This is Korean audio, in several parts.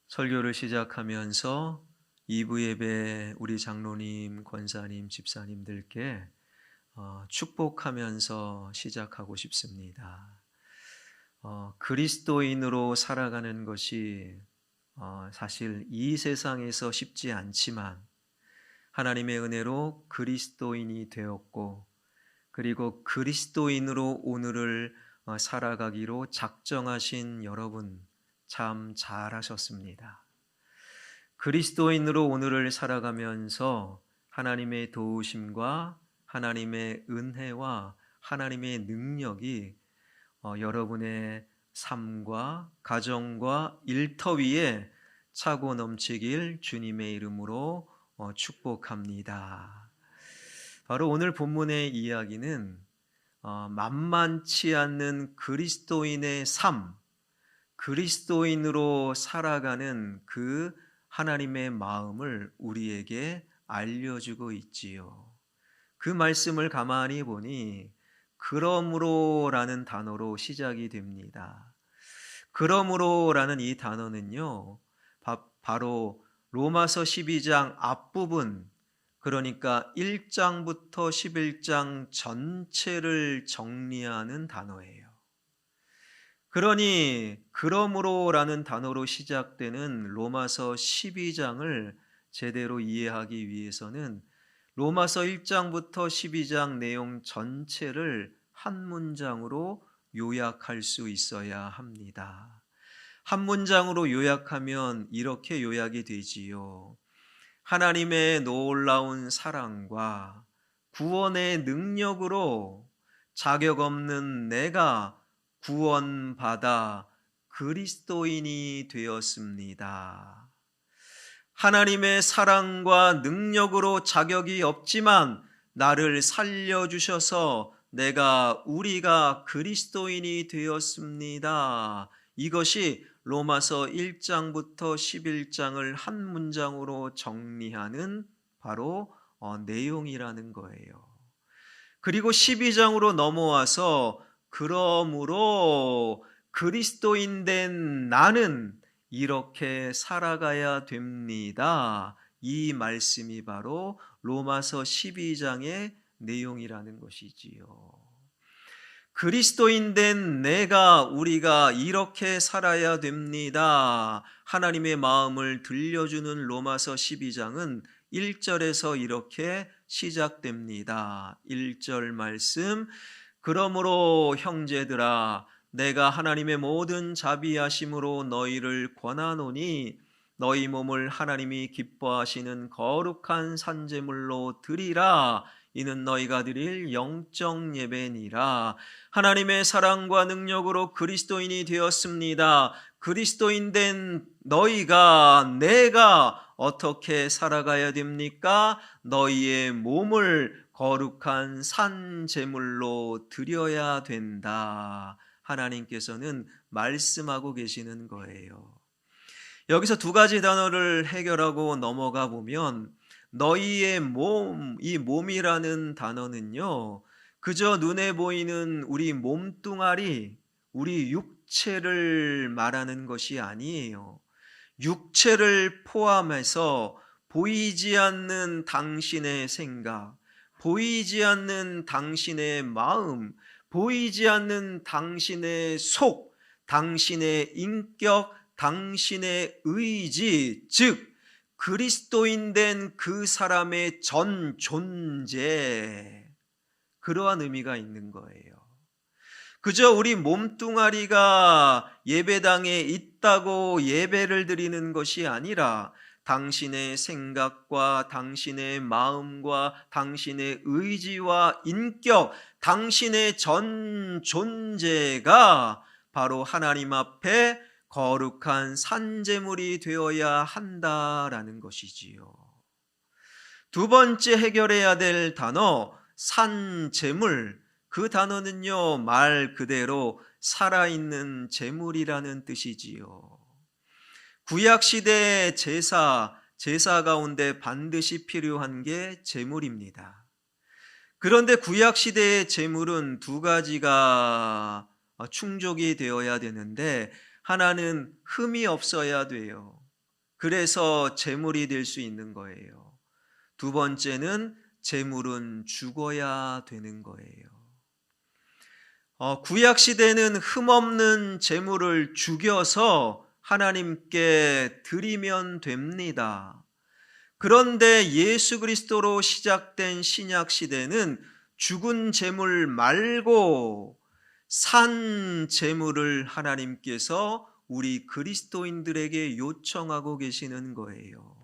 설교를 시작하면서 2부 예배 우리 장로님, 권사님, 집사님들께 축복하면서 시작하고 싶습니다. 그리스도인으로 살아가는 것이 사실 이 세상에서 쉽지 않지만 하나님의 은혜로 그리스도인이 되었고, 그리고 그리스도인으로 오늘을 살아가기로 작정하신 여러분 참 잘하셨습니다. 그리스도인으로 오늘을 살아가면서 하나님의 도우심과 하나님의 은혜와 하나님의 능력이 여러분의 삶과 가정과 일터 위에 차고 넘치길 주님의 이름으로 축복합니다. 바로 오늘 본문의 이야기는 만만치 않는 그리스도인의 삶, 그리스도인으로 살아가는 그 하나님의 마음을 우리에게 알려주고 있지요. 그 말씀을 가만히 보니 그러므로라는 단어로 시작이 됩니다. 그러므로라는 이 단어는요, 바로 로마서 12장 앞부분, 그러니까 1장부터 11장 전체를 정리하는 단어예요. 그러니 그러므로라는 단어로 시작되는 로마서 12장을 제대로 이해하기 위해서는 로마서 1장부터 12장 내용 전체를 한 문장으로 요약할 수 있어야 합니다. 한 문장으로 요약하면 이렇게 요약이 되지요. 하나님의 놀라운 사랑과 구원의 능력으로 자격 없는 내가 구원받아 그리스도인이 되었습니다. 하나님의 사랑과 능력으로 자격이 없지만 나를 살려주셔서 우리가 그리스도인이 되었습니다. 이것이 로마서 1장부터 11장을 한 문장으로 정리하는 바로 내용이라는 거예요. 그리고 12장으로 넘어와서 그러므로 그리스도인 된 나는 이렇게 살아가야 됩니다. 이 말씀이 바로 로마서 12장의 내용이라는 것이지요. 그리스도인 된 우리가 이렇게 살아야 됩니다. 하나님의 마음을 들려주는 로마서 12장은 1절에서 이렇게 시작됩니다. 1절 말씀, 그러므로 형제들아 내가 하나님의 모든 자비하심으로 너희를 권하노니 너희 몸을 하나님이 기뻐하시는 거룩한 산제물로 드리라. 이는 너희가 드릴 영적 예배니라. 하나님의 사랑과 능력으로 그리스도인이 되었습니다. 그리스도인 된 내가 어떻게 살아가야 됩니까? 너희의 몸을 거룩한 산 제물로 드려야 된다. 하나님께서는 말씀하고 계시는 거예요. 여기서 두 가지 단어를 해결하고 넘어가 보면 너희의 몸, 이 몸이라는 단어는요, 그저 눈에 보이는 우리 몸뚱아리, 우리 육체를 말하는 것이 아니에요. 육체를 포함해서 보이지 않는 당신의 생각, 보이지 않는 당신의 마음, 보이지 않는 당신의 속, 당신의 인격, 당신의 의지, 즉 그리스도인 된 그 사람의 전 존재, 그러한 의미가 있는 거예요. 그저 우리 몸뚱아리가 예배당에 있다고 예배를 드리는 것이 아니라 당신의 생각과 당신의 마음과 당신의 의지와 인격, 당신의 전 존재가 바로 하나님 앞에 거룩한 산제물이 되어야 한다라는 것이지요. 두 번째 해결해야 될 단어, 산제물. 그 단어는요, 말 그대로 살아있는 제물이라는 뜻이지요. 구약시대의 제사 가운데 반드시 필요한 게 제물입니다. 그런데 구약시대의 제물은 두 가지가 충족이 되어야 되는데, 하나는 흠이 없어야 돼요. 그래서 재물이 될 수 있는 거예요. 두 번째는 재물은 죽어야 되는 거예요. 구약 시대는 흠없는 재물을 죽여서 하나님께 드리면 됩니다. 그런데 예수 그리스도로 시작된 신약 시대는 죽은 재물 말고 산 재물을 하나님께서 우리 그리스도인들에게 요청하고 계시는 거예요.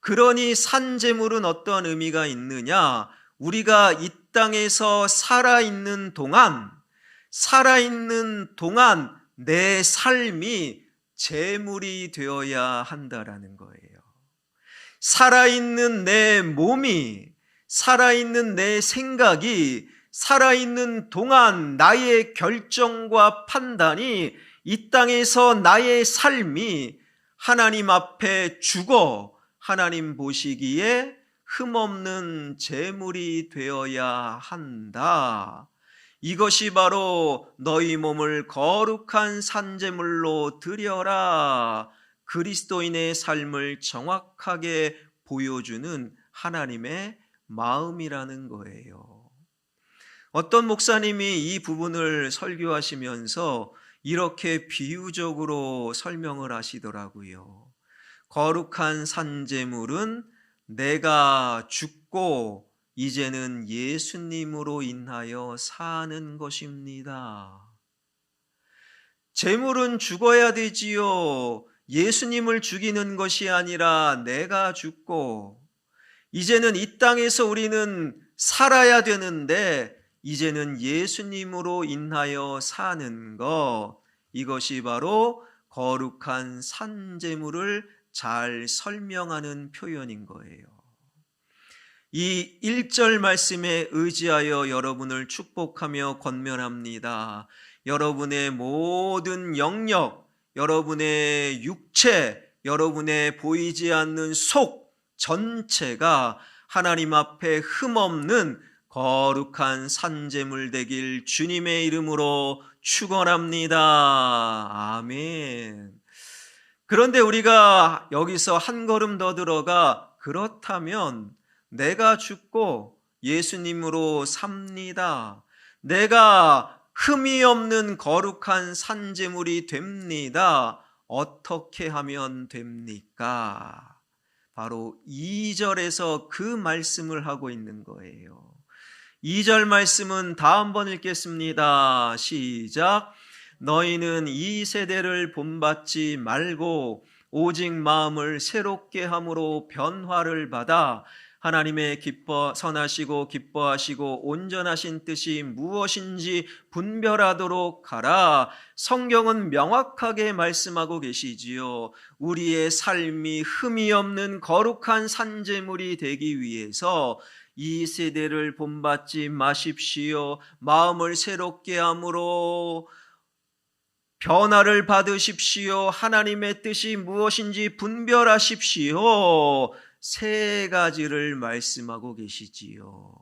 그러니 산 재물은 어떤 의미가 있느냐? 우리가 이 땅에서 살아있는 동안 내 삶이 재물이 되어야 한다라는 거예요. 살아있는 내 몸이, 살아있는 내 생각이, 살아있는 동안 나의 결정과 판단이, 이 땅에서 나의 삶이 하나님 앞에 죽어 하나님 보시기에 흠없는 재물이 되어야 한다. 이것이 바로 너희 몸을 거룩한 산재물로 드려라. 그리스도인의 삶을 정확하게 보여주는 하나님의 마음이라는 거예요. 어떤 목사님이 이 부분을 설교하시면서 이렇게 비유적으로 설명을 하시더라고요. 거룩한 산재물은 내가 죽고 이제는 예수님으로 인하여 사는 것입니다. 재물은 죽어야 되지요. 예수님을 죽이는 것이 아니라 내가 죽고 이제는 이 땅에서 우리는 살아야 되는데 이제는 예수님으로 인하여 사는 것, 이것이 바로 거룩한 산재물을 잘 설명하는 표현인 거예요. 이 1절 말씀에 의지하여 여러분을 축복하며 권면합니다. 여러분의 모든 영역, 여러분의 육체, 여러분의 보이지 않는 속 전체가 하나님 앞에 흠없는 거룩한 산재물 되길 주님의 이름으로 축원합니다. 아멘. 그런데 우리가 여기서 한 걸음 더 들어가 그렇다면 내가 죽고 예수님으로 삽니다. 내가 흠이 없는 거룩한 산재물이 됩니다. 어떻게 하면 됩니까? 바로 2절에서 그 말씀을 하고 있는 거예요. 2절 말씀은 다 한번 읽겠습니다. 시작. 너희는 이 세대를 본받지 말고 오직 마음을 새롭게 함으로 변화를 받아 하나님의 선하시고 기뻐하시고 온전하신 뜻이 무엇인지 분별하도록 하라. 성경은 명확하게 말씀하고 계시지요. 우리의 삶이 흠이 없는 거룩한 산재물이 되기 위해서 이 세대를 본받지 마십시오. 마음을 새롭게 함으로 변화를 받으십시오. 하나님의 뜻이 무엇인지 분별하십시오. 세 가지를 말씀하고 계시지요.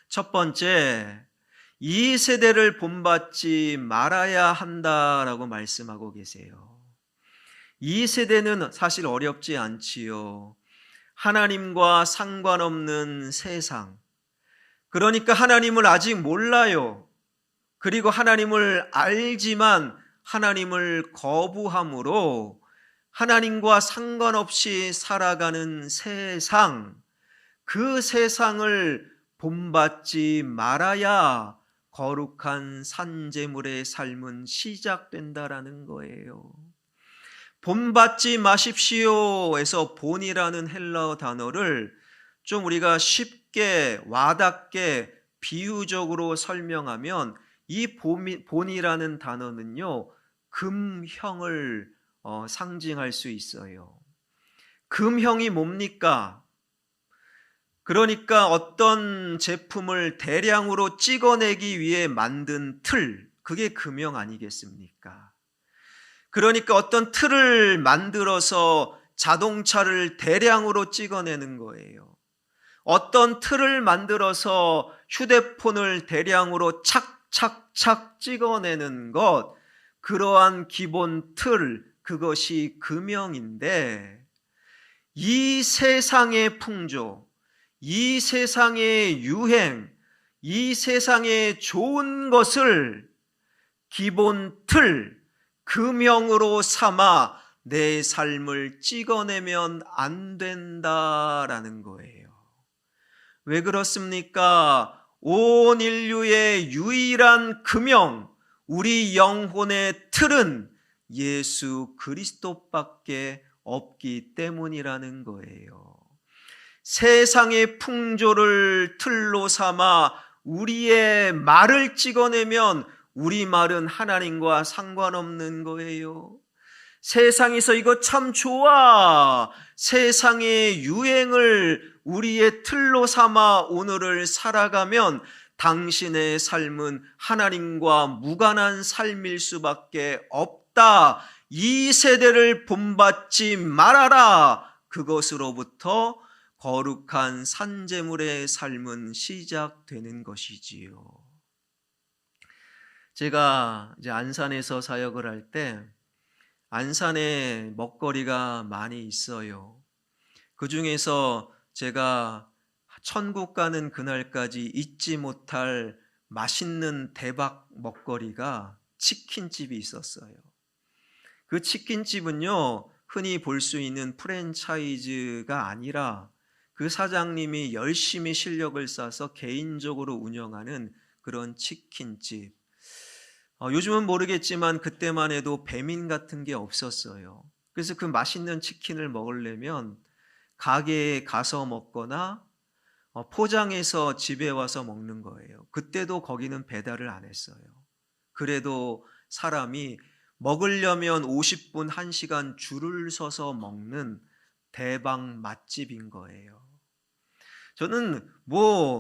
첫 번째, 이 세대를 본받지 말아야 한다라고 말씀하고 계세요. 이 세대는 사실 어렵지 않지요. 하나님과 상관없는 세상. 그러니까 하나님을 아직 몰라요. 그리고 하나님을 알지만 하나님을 거부함으로 하나님과 상관없이 살아가는 세상, 그 세상을 본받지 말아야 거룩한 산재물의 삶은 시작된다라는 거예요. 본받지 마십시오에서 본이라는 헬라어 단어를 좀 우리가 쉽게 와닿게 비유적으로 설명하면 이 본이라는 단어는요, 금형을 상징할 수 있어요. 금형이 뭡니까? 그러니까 어떤 제품을 대량으로 찍어내기 위해 만든 틀, 그게 금형 아니겠습니까? 그러니까 어떤 틀을 만들어서 자동차를 대량으로 찍어내는 거예요. 어떤 틀을 만들어서 휴대폰을 대량으로 착착착 찍어내는 것, 그러한 기본 틀, 그것이 금영인데, 이 세상의 풍조, 이 세상의 유행, 이 세상의 좋은 것을 기본 틀, 금영으로 삼아 내 삶을 찍어내면 안 된다라는 거예요. 왜 그렇습니까? 온 인류의 유일한 금영, 우리 영혼의 틀은 예수 그리스도밖에 없기 때문이라는 거예요. 세상의 풍조를 틀로 삼아 우리의 말을 찍어내면 우리 말은 하나님과 상관없는 거예요. 세상에서 이거 참 좋아, 세상의 유행을 우리의 틀로 삼아 오늘을 살아가면 당신의 삶은 하나님과 무관한 삶일 수밖에 없다. 이 세대를 본받지 말아라. 그것으로부터 거룩한 산재물의 삶은 시작되는 것이지요. 제가 이제 안산에서 사역을 할 때 안산에 먹거리가 많이 있어요. 그 중에서 제가 천국 가는 그날까지 잊지 못할 맛있는 대박 먹거리가 치킨집이 있었어요. 그 치킨집은요, 흔히 볼 수 있는 프랜차이즈가 아니라 그 사장님이 열심히 실력을 쌓아서 개인적으로 운영하는 그런 치킨집. 요즘은 모르겠지만 그때만 해도 배민 같은 게 없었어요. 그래서 그 맛있는 치킨을 먹으려면 가게에 가서 먹거나 포장해서 집에 와서 먹는 거예요. 그때도 거기는 배달을 안 했어요. 그래도 사람이 먹으려면 50분, 1시간 줄을 서서 먹는 대박 맛집인 거예요. 저는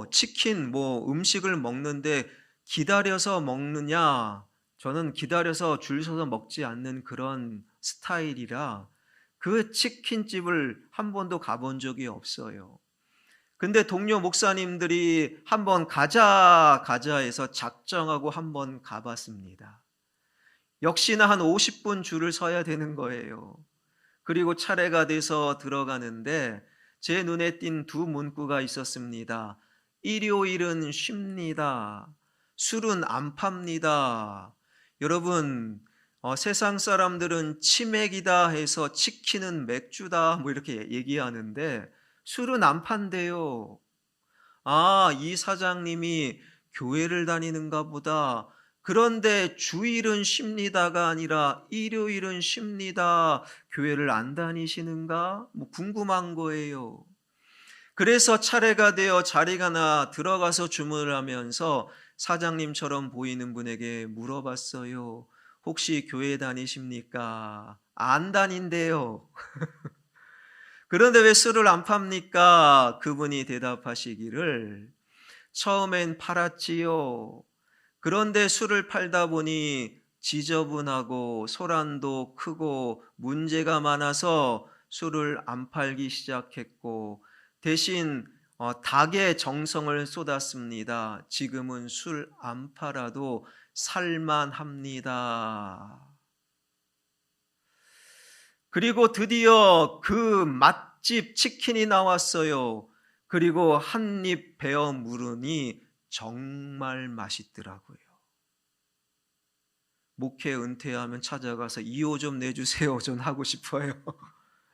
치킨, 음식을 먹는데 기다려서 먹느냐, 저는 기다려서 줄 서서 먹지 않는 그런 스타일이라 그 치킨집을 한 번도 가본 적이 없어요. 근데 동료 목사님들이 한번 가자 해서 작정하고 한번 가봤습니다. 역시나 한 50분 줄을 서야 되는 거예요. 그리고 차례가 돼서 들어가는데 제 눈에 띈 두 문구가 있었습니다. 일요일은 쉽니다. 술은 안 팝니다. 여러분, 세상 사람들은 치맥이다 해서 치킨은 맥주다 이렇게 얘기하는데 술은 안 판대요. 이 사장님이 교회를 다니는가 보다. 그런데 주일은 쉽니다가 아니라 일요일은 쉽니다. 교회를 안 다니시는가? 궁금한 거예요. 그래서 차례가 되어 자리가 나 들어가서 주문을 하면서 사장님처럼 보이는 분에게 물어봤어요. 혹시 교회 다니십니까? 안 다닌대요. 그런데 왜 술을 안 팝니까? 그분이 대답하시기를 처음엔 팔았지요. 그런데 술을 팔다 보니 지저분하고 소란도 크고 문제가 많아서 술을 안 팔기 시작했고 대신 닭의 정성을 쏟았습니다. 지금은 술 안 팔아도 살만합니다. 그리고 드디어 그 맛집 치킨이 나왔어요. 그리고 한 입 베어 물으니 정말 맛있더라고요. 목회 은퇴하면 찾아가서 2호 좀 내주세요. 좀 하고 싶어요.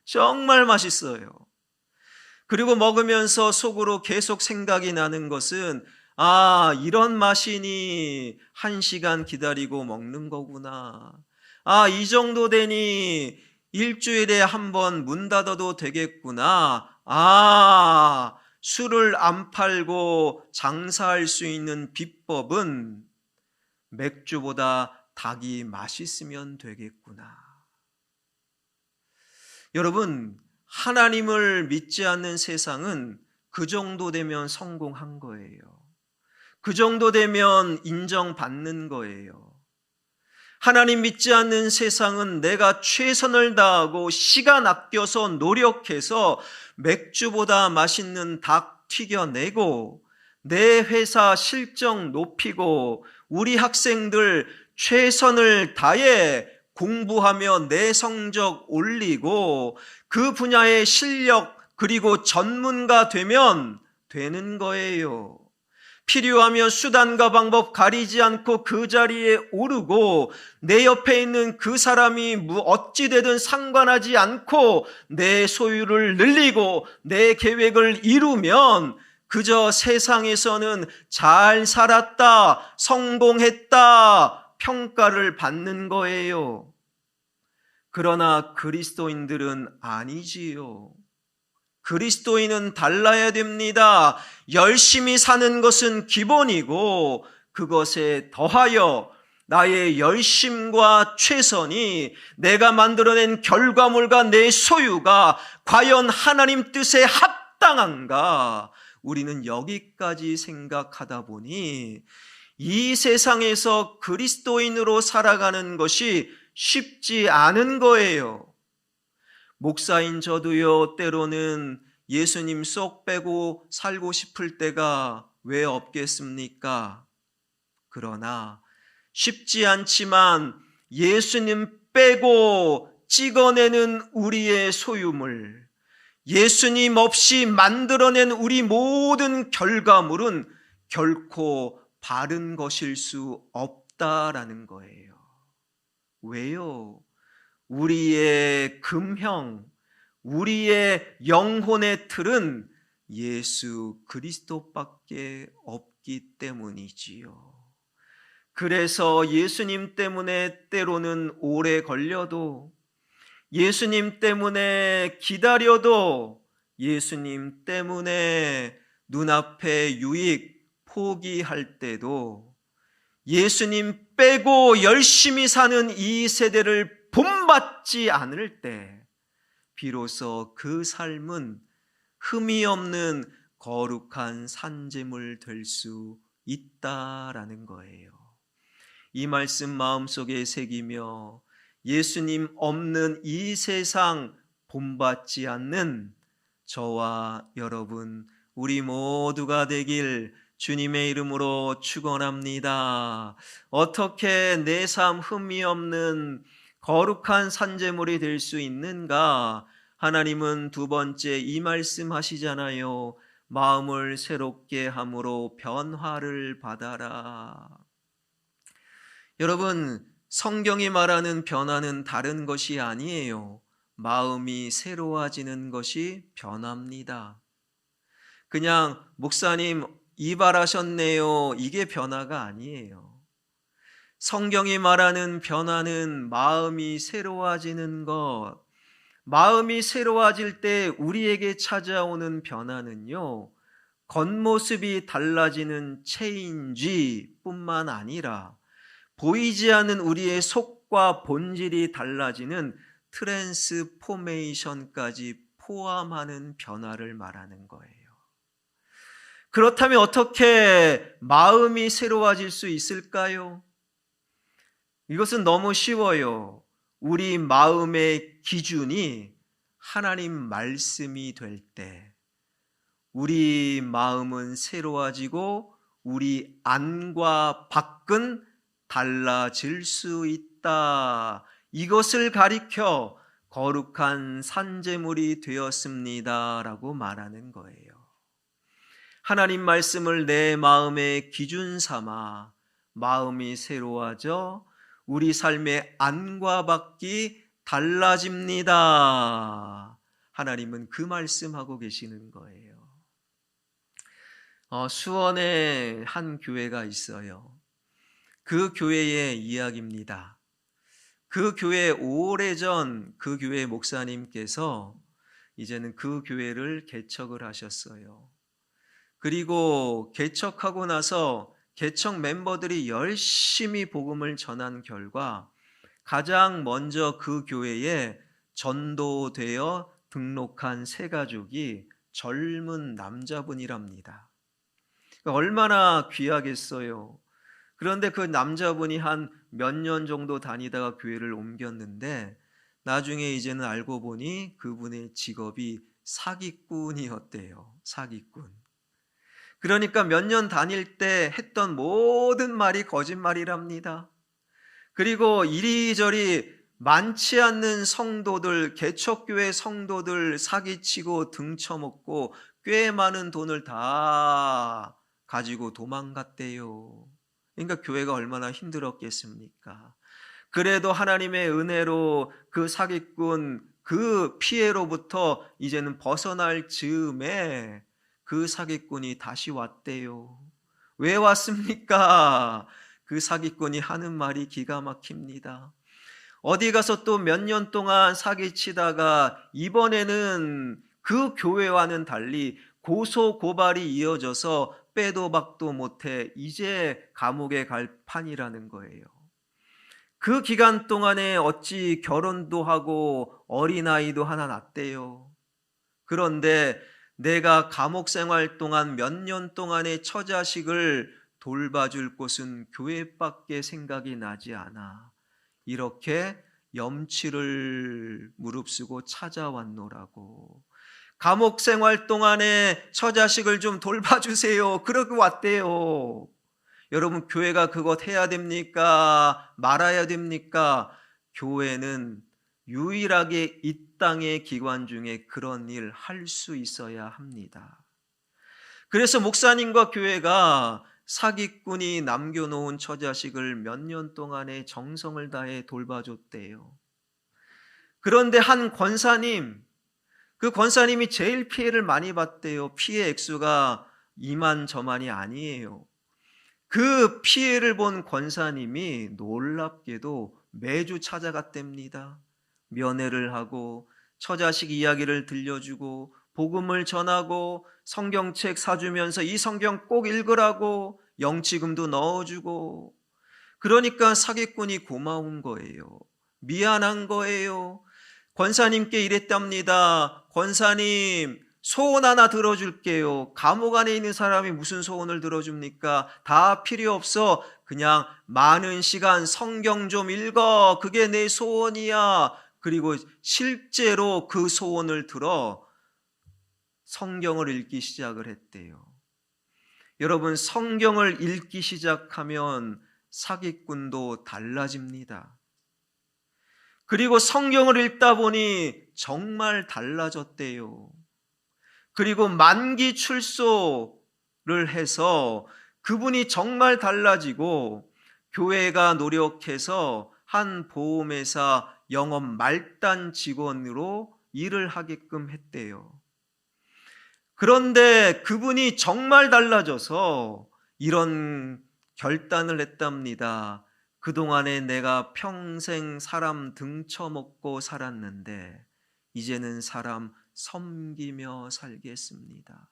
정말 맛있어요. 그리고 먹으면서 속으로 계속 생각이 나는 것은 이런 맛이니 1시간 기다리고 먹는 거구나. 이 정도 되니 일주일에 한 번 문 닫아도 되겠구나. 술을 안 팔고 장사할 수 있는 비법은 맥주보다 닭이 맛있으면 되겠구나. 여러분, 하나님을 믿지 않는 세상은 그 정도 되면 성공한 거예요. 그 정도 되면 인정받는 거예요. 하나님 믿지 않는 세상은 내가 최선을 다하고 시간 아껴서 노력해서 맥주보다 맛있는 닭 튀겨내고 내 회사 실적 높이고 우리 학생들 최선을 다해 공부하며 내 성적 올리고 그 분야의 실력 그리고 전문가 되면 되는 거예요. 필요하면 수단과 방법 가리지 않고 그 자리에 오르고 내 옆에 있는 그 사람이 어찌 되든 상관하지 않고 내 소유를 늘리고 내 계획을 이루면 그저 세상에서는 잘 살았다, 성공했다 평가를 받는 거예요. 그러나 그리스도인들은 아니지요. 그리스도인은 달라야 됩니다. 열심히 사는 것은 기본이고 그것에 더하여 나의 열심과 최선이 내가 만들어낸 결과물과 내 소유가 과연 하나님 뜻에 합당한가? 우리는 여기까지 생각하다 보니 이 세상에서 그리스도인으로 살아가는 것이 쉽지 않은 거예요. 목사인 저도요, 때로는 예수님 쏙 빼고 살고 싶을 때가 왜 없겠습니까? 그러나 쉽지 않지만 예수님 빼고 찍어내는 우리의 소유물, 예수님 없이 만들어낸 우리 모든 결과물은 결코 바른 것일 수 없다라는 거예요. 왜요? 우리의 금형, 우리의 영혼의 틀은 예수 그리스도밖에 없기 때문이지요. 그래서 예수님 때문에 때로는 오래 걸려도, 예수님 때문에 기다려도, 예수님 때문에 눈앞에 유익 포기할 때도, 예수님 빼고 열심히 사는 이 세대를 본받지 않을 때 비로소 그 삶은 흠이 없는 거룩한 산재물 될 수 있다라는 거예요. 이 말씀 마음속에 새기며 예수님 없는 이 세상 본받지 않는 저와 여러분 우리 모두가 되길 주님의 이름으로 축원합니다. 어떻게 내 삶 흠이 없는 거룩한 산재물이 될 수 있는가? 하나님은 두 번째 이 말씀 하시잖아요. 마음을 새롭게 함으로 변화를 받아라. 여러분, 성경이 말하는 변화는 다른 것이 아니에요. 마음이 새로워지는 것이 변화입니다. 그냥 목사님 이발하셨네요. 이게 변화가 아니에요. 성경이 말하는 변화는 마음이 새로워지는 것, 마음이 새로워질 때 우리에게 찾아오는 변화는요, 겉모습이 달라지는 체인지 뿐만 아니라 보이지 않는 우리의 속과 본질이 달라지는 트랜스포메이션까지 포함하는 변화를 말하는 거예요. 그렇다면 어떻게 마음이 새로워질 수 있을까요? 이것은 너무 쉬워요. 우리 마음의 기준이 하나님 말씀이 될 때 우리 마음은 새로워지고 우리 안과 밖은 달라질 수 있다. 이것을 가리켜 거룩한 산재물이 되었습니다 라고 말하는 거예요. 하나님 말씀을 내 마음의 기준 삼아 마음이 새로워져 우리 삶의 안과 밖이 달라집니다. 하나님은 그 말씀하고 계시는 거예요. 수원에 한 교회가 있어요. 그 교회의 이야기입니다. 그 교회 오래전 그 교회 목사님께서 이제는 그 교회를 개척을 하셨어요. 그리고 개척하고 나서 개척 멤버들이 열심히 복음을 전한 결과 가장 먼저 그 교회에 전도되어 등록한 새 가족이 젊은 남자분이랍니다. 얼마나 귀하겠어요. 그런데 그 남자분이 한 몇 년 정도 다니다가 교회를 옮겼는데 나중에 이제는 알고 보니 그분의 직업이 사기꾼이었대요. 사기꾼. 그러니까 몇 년 다닐 때 했던 모든 말이 거짓말이랍니다. 그리고 이리저리 많지 않는 성도들, 개척교회 성도들 사기치고 등쳐먹고 꽤 많은 돈을 다 가지고 도망갔대요. 그러니까 교회가 얼마나 힘들었겠습니까? 그래도 하나님의 은혜로 그 사기꾼, 그 피해로부터 이제는 벗어날 즈음에 그 사기꾼이 다시 왔대요. 왜 왔습니까? 그 사기꾼이 하는 말이 기가 막힙니다. 어디 가서 또 몇 년 동안 사기치다가 이번에는 그 교회와는 달리 고소 고발이 이어져서 빼도 박도 못해 이제 감옥에 갈 판이라는 거예요. 그 기간 동안에 어찌 결혼도 하고 어린아이도 하나 낳았대요. 그런데 내가 감옥 생활 동안 몇 년 동안의 처자식을 돌봐줄 곳은 교회밖에 생각이 나지 않아. 이렇게 염치를 무릅쓰고 찾아왔노라고. 감옥 생활 동안에 처자식을 좀 돌봐주세요. 그러고 왔대요. 여러분, 교회가 그것 해야 됩니까? 말아야 됩니까? 교회는 유일하게 이 땅의 기관 중에 그런 일 할 수 있어야 합니다. 그래서 목사님과 교회가 사기꾼이 남겨놓은 처자식을 몇 년 동안의 정성을 다해 돌봐줬대요. 그런데 한 권사님, 그 권사님이 제일 피해를 많이 봤대요. 피해 액수가 이만저만이 아니에요. 그 피해를 본 권사님이 놀랍게도 매주 찾아갔답니다. 면회를 하고 처자식 이야기를 들려주고 복음을 전하고 성경책 사주면서 이 성경 꼭 읽으라고 영치금도 넣어주고. 그러니까 사기꾼이 고마운 거예요. 미안한 거예요. 권사님께 이랬답니다. 권사님, 소원 하나 들어줄게요. 감옥 안에 있는 사람이 무슨 소원을 들어줍니까? 다 필요 없어. 그냥 많은 시간 성경 좀 읽어. 그게 내 소원이야. 그리고 실제로 그 소원을 들어 성경을 읽기 시작을 했대요. 여러분, 성경을 읽기 시작하면 사기꾼도 달라집니다. 그리고 성경을 읽다 보니 정말 달라졌대요. 그리고 만기 출소를 해서 그분이 정말 달라지고 교회가 노력해서 한 보험회사 영업 말단 직원으로 일을 하게끔 했대요. 그런데 그분이 정말 달라져서 이런 결단을 했답니다. 그동안에 내가 평생 사람 등쳐먹고 살았는데 이제는 사람 섬기며 살겠습니다.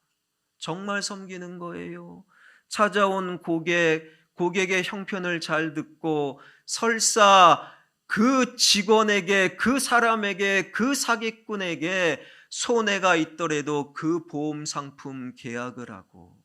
정말 섬기는 거예요. 찾아온 고객의 형편을 잘 듣고 설사 그 직원에게, 그 사람에게, 그 사기꾼에게 손해가 있더라도 그 보험 상품 계약을 하고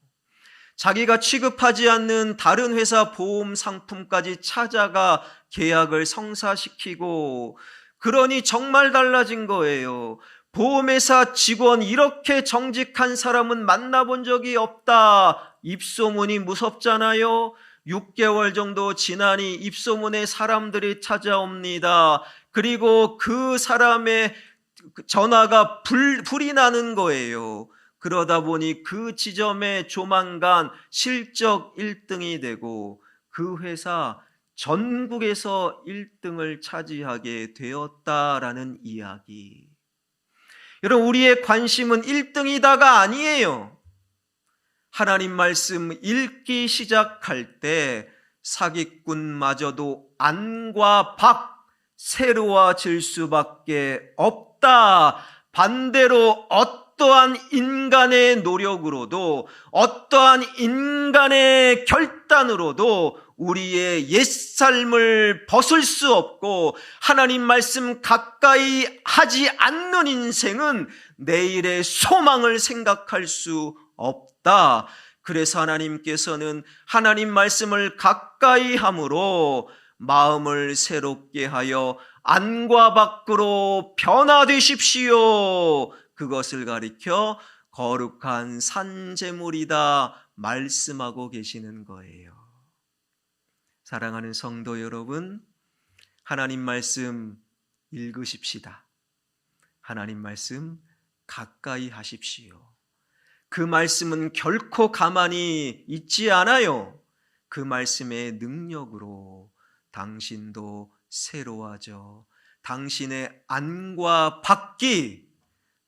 자기가 취급하지 않는 다른 회사 보험 상품까지 찾아가 계약을 성사시키고, 그러니 정말 달라진 거예요. 보험회사 직원 이렇게 정직한 사람은 만나본 적이 없다. 입소문이 무섭잖아요. 6개월 정도 지나니 입소문에 사람들이 찾아옵니다. 그리고 그 사람의 전화가 불이 나는 거예요. 그러다 보니 그 지점에 조만간 실적 1등이 되고 그 회사 전국에서 1등을 차지하게 되었다라는 이야기. 여러분, 우리의 관심은 1등이다가 아니에요. 하나님 말씀 읽기 시작할 때 사기꾼마저도 안과 박 새로워질 수밖에 없다. 반대로 어떠한 인간의 노력으로도 어떠한 인간의 결단으로도 우리의 옛삶을 벗을 수 없고 하나님 말씀 가까이 하지 않는 인생은 내일의 소망을 생각할 수 없다. 그래서 하나님께서는 하나님 말씀을 가까이 함으로 마음을 새롭게 하여 안과 밖으로 변화되십시오. 그것을 가리켜 거룩한 산제물이다 말씀하고 계시는 거예요. 사랑하는 성도 여러분, 하나님 말씀 읽으십시다. 하나님 말씀 가까이 하십시오. 그 말씀은 결코 가만히 있지 않아요. 그 말씀의 능력으로 당신도 새로워져 당신의 안과 밖이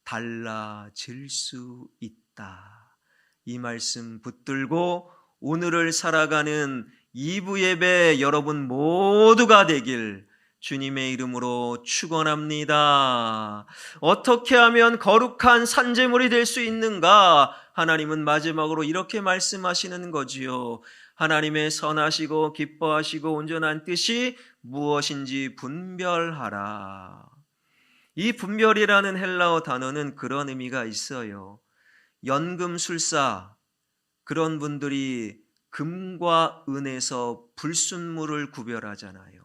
달라질 수 있다. 이 말씀 붙들고 오늘을 살아가는 2부 예배 여러분 모두가 되길 주님의 이름으로 축원합니다. 어떻게 하면 거룩한 산제물이 될 수 있는가? 하나님은 마지막으로 이렇게 말씀하시는 거지요. 하나님의 선하시고 기뻐하시고 온전한 뜻이 무엇인지 분별하라. 이 분별이라는 헬라어 단어는 그런 의미가 있어요. 연금술사, 그런 분들이 금과 은에서 불순물을 구별하잖아요.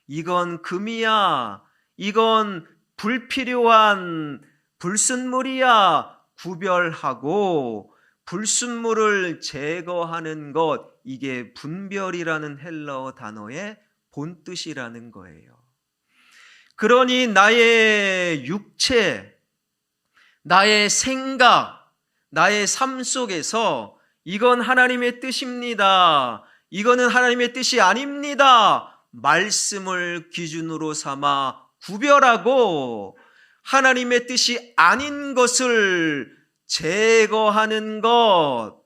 이건 금이야, 이건 불필요한 불순물이야 구별하고 불순물을 제거하는 것, 이게 분별이라는 헬라어 단어의 본뜻이라는 거예요. 그러니 나의 육체, 나의 생각, 나의 삶 속에서 이건 하나님의 뜻입니다, 이거는 하나님의 뜻이 아닙니다, 말씀을 기준으로 삼아 구별하고 하나님의 뜻이 아닌 것을 제거하는 것,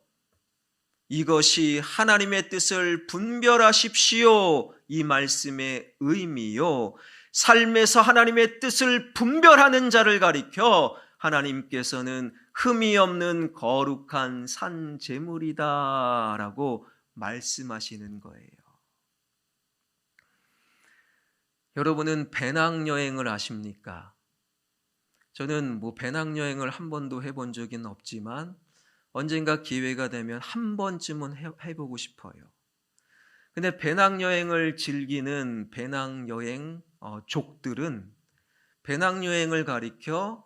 이것이 하나님의 뜻을 분별하십시오, 이 말씀의 의미요. 삶에서 하나님의 뜻을 분별하는 자를 가리켜 하나님께서는 흠이 없는 거룩한 산제물이다 라고 말씀하시는 거예요. 여러분은 배낭여행을 아십니까? 저는 배낭여행을 한 번도 해본 적은 없지만 언젠가 기회가 되면 한 번쯤은 해보고 싶어요. 근데 배낭여행을 즐기는 배낭여행 족들은 배낭여행을 가리켜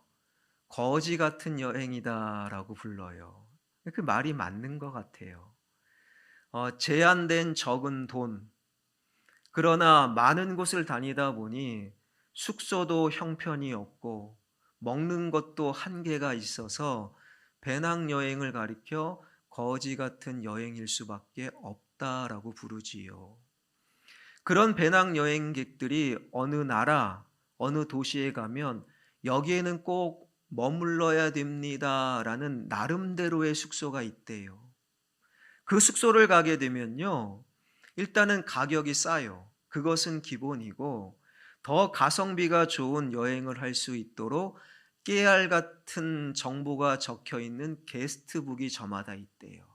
거지 같은 여행이다라고 불러요. 그 말이 맞는 것 같아요. 제한된 적은 돈, 그러나 많은 곳을 다니다 보니 숙소도 형편이 없고 먹는 것도 한계가 있어서 배낭여행을 가리켜 거지 같은 여행일 수밖에 없다라고 부르지요. 그런 배낭여행객들이 어느 나라, 어느 도시에 가면 여기에는 꼭 머물러야 됩니다라는 나름대로의 숙소가 있대요. 그 숙소를 가게 되면요, 일단은 가격이 싸요. 그것은 기본이고 더 가성비가 좋은 여행을 할 수 있도록 깨알 같은 정보가 적혀 있는 게스트북이 저마다 있대요.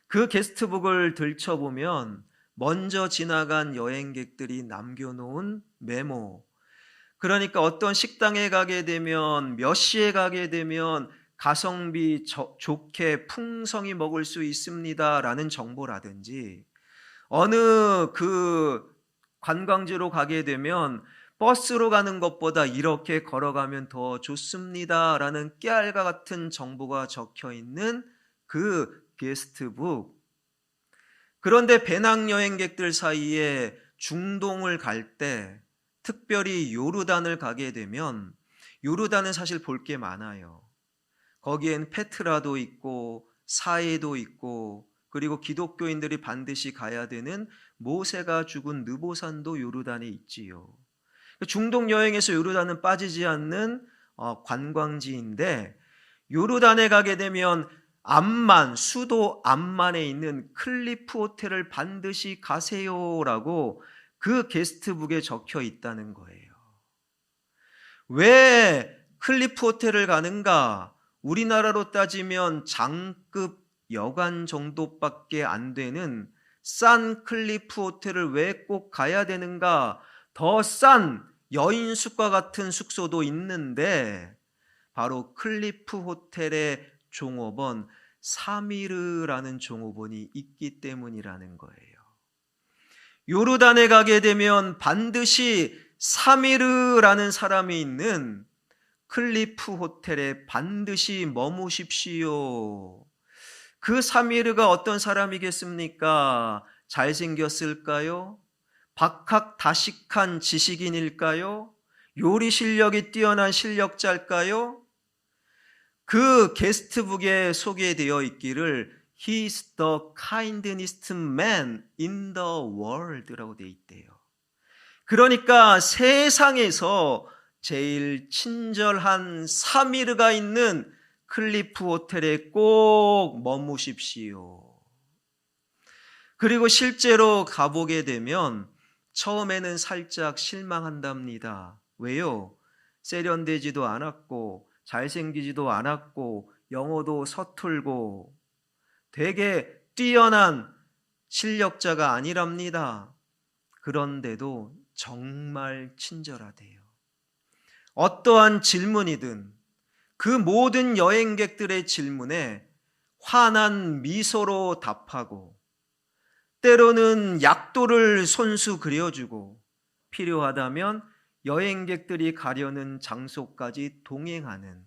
그 게스트북을 들춰보면 먼저 지나간 여행객들이 남겨놓은 메모, 그러니까 어떤 식당에 가게 되면 몇 시에 가게 되면 가성비 좋게 풍성히 먹을 수 있습니다 라는 정보라든지, 어느 그 관광지로 가게 되면 버스로 가는 것보다 이렇게 걸어가면 더 좋습니다 라는 깨알과 같은 정보가 적혀 있는 그 게스트북. 그런데 배낭여행객들 사이에 중동을 갈 때, 특별히 요르단을 가게 되면, 요르단은 사실 볼 게 많아요. 거기엔 페트라도 있고 사해도 있고, 그리고 기독교인들이 반드시 가야 되는 모세가 죽은 느보산도 요르단에 있지요. 중동 여행에서 요르단은 빠지지 않는 관광지인데, 요르단에 가게 되면 암만, 수도 암만에 있는 클리프 호텔을 반드시 가세요라고 그 게스트북에 적혀 있다는 거예요. 왜 클리프 호텔을 가는가? 우리나라로 따지면 장급 여관 정도밖에 안 되는 싼 클리프 호텔을 왜 꼭 가야 되는가? 더 싼 여인숙과 같은 숙소도 있는데 바로 클리프 호텔의 종업원 사미르라는 종업원이 있기 때문이라는 거예요. 요르단에 가게 되면 반드시 사미르라는 사람이 있는 클리프 호텔에 반드시 머무십시오. 그 사미르가 어떤 사람이겠습니까? 잘생겼을까요? 박학다식한 지식인일까요? 요리 실력이 뛰어난 실력자일까요? 그 게스트북에 소개되어 있기를 He's the kindest man in the world라고 되어 있대요. 그러니까 세상에서 제일 친절한 사미르가 있는 클리프 호텔에 꼭 머무십시오. 그리고 실제로 가보게 되면 처음에는 살짝 실망한답니다. 왜요? 세련되지도 않았고 잘생기지도 않았고 영어도 서툴고 되게 뛰어난 실력자가 아니랍니다. 그런데도 정말 친절하대요. 어떠한 질문이든 그 모든 여행객들의 질문에 환한 미소로 답하고 때로는 약도를 손수 그려주고 필요하다면 여행객들이 가려는 장소까지 동행하는,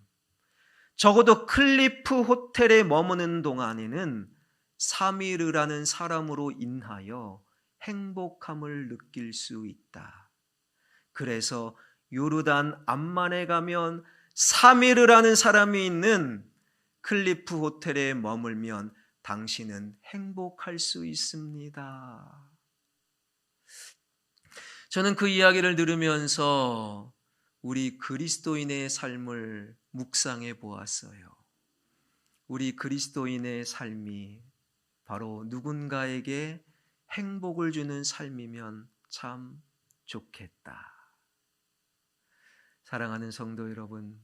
적어도 클리프 호텔에 머무는 동안에는 사미르라는 사람으로 인하여 행복함을 느낄 수 있다. 그래서 요르단 암만에 가면 사미르라는 사람이 있는 클리프 호텔에 머물면 당신은 행복할 수 있습니다. 저는 그 이야기를 들으면서 우리 그리스도인의 삶을 묵상해 보았어요. 우리 그리스도인의 삶이 바로 누군가에게 행복을 주는 삶이면 참 좋겠다. 사랑하는 성도 여러분,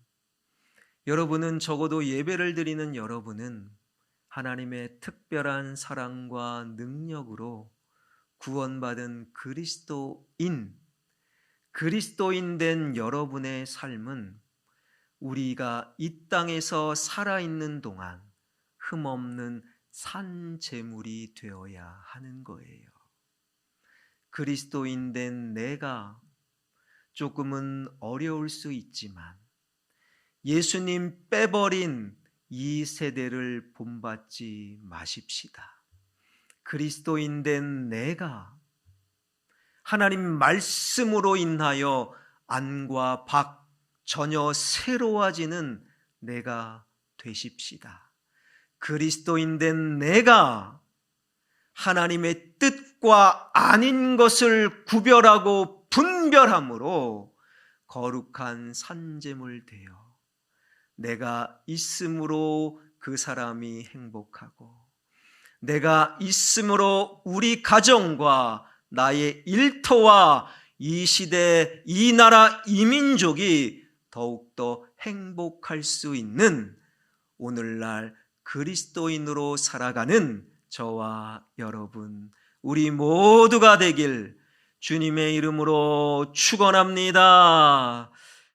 여러분은 적어도 예배를 드리는 여러분은 하나님의 특별한 사랑과 능력으로 구원받은 그리스도인 된 여러분의 삶은 우리가 이 땅에서 살아있는 동안 흠없는 산재물이 되어야 하는 거예요. 그리스도인 된 내가 조금은 어려울 수 있지만 예수님 빼버린 이 세대를 본받지 마십시다. 그리스도인 된 내가 하나님 말씀으로 인하여 안과 밖 전혀 새로워지는 내가 되십시다. 그리스도인 된 내가 하나님의 뜻과 아닌 것을 구별하고 분별함으로 거룩한 산재물 되어 내가 있음으로 그 사람이 행복하고 내가 있음으로 우리 가정과 나의 일터와 이 시대, 이 나라, 이 민족이 더욱더 행복할 수 있는 오늘날 그리스도인으로 살아가는 저와 여러분, 우리 모두가 되길 주님의 이름으로 축원합니다.